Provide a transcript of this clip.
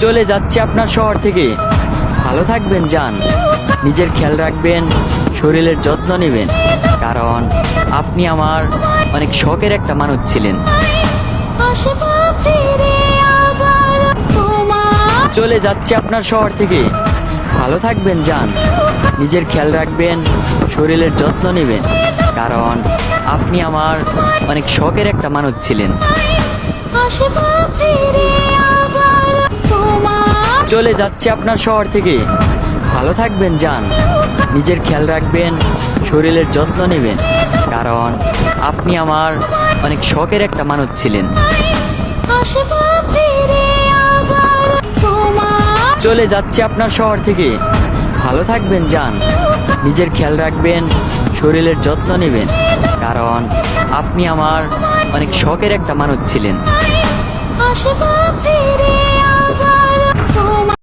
চলে যাচ্ছি আপনার শহর থেকে। ভালো থাকবেন যান, নিজের খেয়াল রাখবেন, শরীরের যত্ন নেবেন, কারণ আপনি আমার অনেক শখের একটা মানুষ ছিলেন। চলে যাচ্ছি আপনার শহর থেকে। ভালো থাকবেন যান, নিজের খেয়াল রাখবেন, শরীরের যত্ন নেবেন, কারণ আপনি আমার অনেক শখের একটা মানুষ ছিলেন। চলে যাচ্ছি আপনার শহর থেকে। ভালো থাকবেন যান, নিজের খেয়াল রাখবেন, শরীরের যত্ন নেবেন, কারণ আপনি আমার অনেক শখের একটা মানুষ ছিলেন। চলে যাচ্ছি আপনার শহর থেকে। ভালো থাকবেন যান, নিজের খেয়াল রাখবেন, শরীরের যত্ন নেবেন, কারণ আপনি আমার অনেক শখের একটা মানুষ ছিলেন।